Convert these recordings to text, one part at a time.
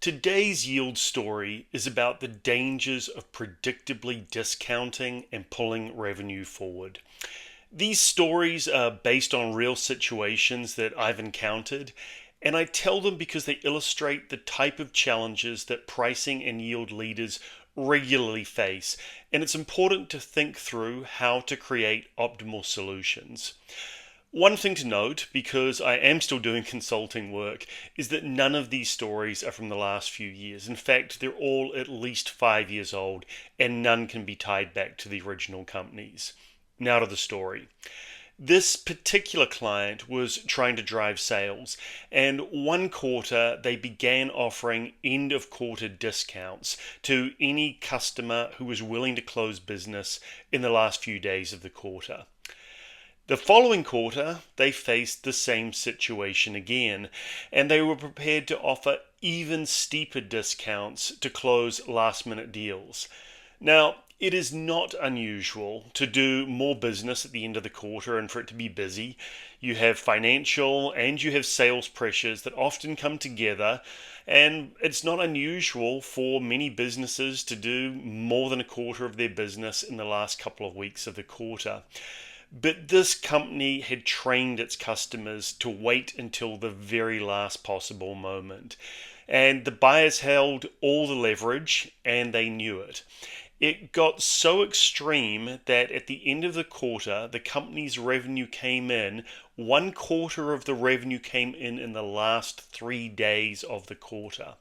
Today's yield story is about the dangers of predictably discounting and pulling revenue forward. These stories are based on real situations that I've encountered, and I tell them because they illustrate the type of challenges that pricing and yield leaders regularly face, and it's important to think through how to create optimal solutions. One thing to note, because I am still doing consulting work, is that none of these stories are from the last few years. In fact, they're all at least 5 years old, and none can be tied back to the original companies. Now to the story. This particular client was trying to drive sales, and one quarter they began offering end of quarter discounts to any customer who was willing to close business in the last few days of the quarter. The following quarter, they faced the same situation again, and they were prepared to offer even steeper discounts to close last-minute deals. Now, it is not unusual to do more business at the end of the quarter and for it to be busy. You have financial and you have sales pressures that often come together, and it's not unusual for many businesses to do more than a quarter of their business in the last couple of weeks of the quarter. But this company had trained its customers to wait until the very last possible moment. And the buyers held all the leverage, and they knew it. It got so extreme that at the end of the quarter, the company's revenue came in. One quarter of the revenue came in the last 3 days of the quarter.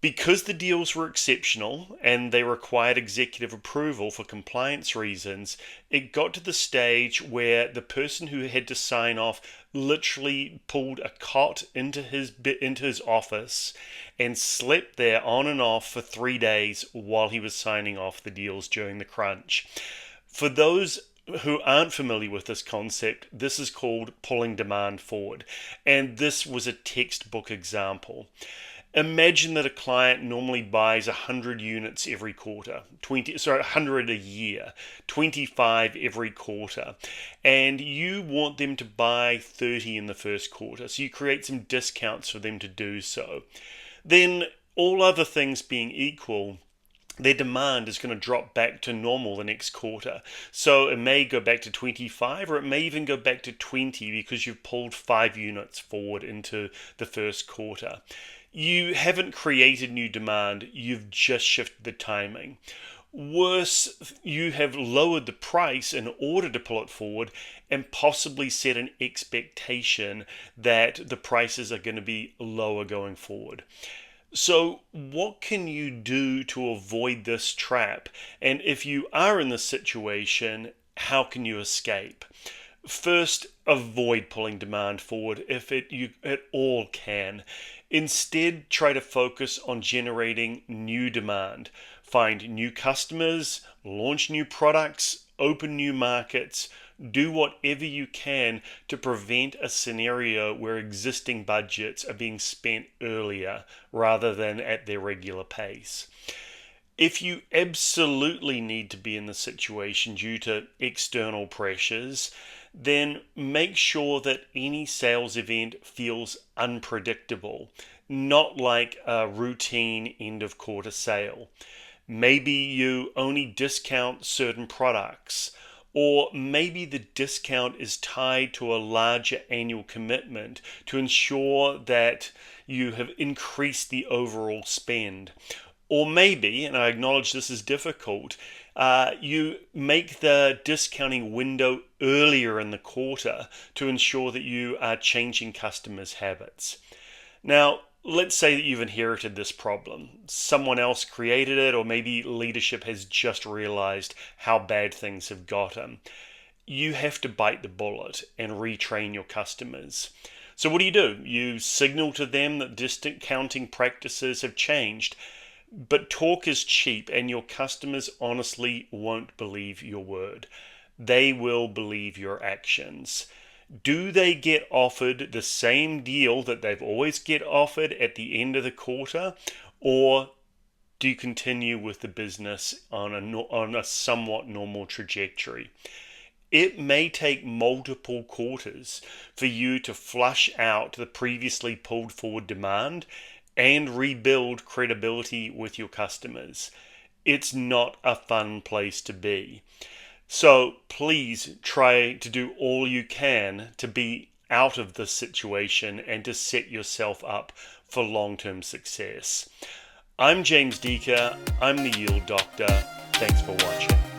Because the deals were exceptional and they required executive approval for compliance reasons, it got to the stage where the person who had to sign off literally pulled a cot into his office and slept there on and off for 3 days while he was signing off the deals during the crunch. For those who aren't familiar with this concept, this is called pulling demand forward, and this was a textbook example. Imagine that a client normally buys 100 units every quarter, 100 a year, 25 every quarter, and you want them to buy 30 in the first quarter, so you create some discounts for them to do so. Then, all other things being equal, their demand is going to drop back to normal the next quarter. So it may go back to 25, or it may even go back to 20 because you've pulled 5 units forward into the first quarter. You haven't created new demand, you've just shifted the timing. Worse, you have lowered the price in order to pull it forward and possibly set an expectation that the prices are going to be lower going forward. So what can you do to avoid this trap? And if you are in this situation, how can you escape? First, avoid pulling demand forward if you at all can. Instead, try to focus on generating new demand. Find new customers, launch new products, open new markets. Do whatever you can to prevent a scenario where existing budgets are being spent earlier rather than at their regular pace. If you absolutely need to be in the situation due to external pressures, then make sure that any sales event feels unpredictable, not like a routine end of quarter sale. Maybe you only discount certain products, or maybe the discount is tied to a larger annual commitment to ensure that you have increased the overall spend. Or maybe, and I acknowledge this is difficult, you make the discounting window earlier in the quarter to ensure that you are changing customers' habits. Now, let's say that you've inherited this problem. Someone else created it, or maybe leadership has just realized how bad things have gotten. You have to bite the bullet and retrain your customers. So what do? You signal to them that discounting practices have changed. But talk is cheap, and your customers honestly won't believe your word. They will believe your actions. Do they get offered the same deal that they've always get offered at the end of the quarter, or do you continue with the business on a somewhat normal trajectory? It may take multiple quarters for you to flush out the previously pulled forward demand and rebuild credibility with your customers. It's not a fun place to be. So please try to do all you can to be out of this situation and to set yourself up for long-term success. I'm James Deaker. I'm the Yield Doctor. Thanks for watching.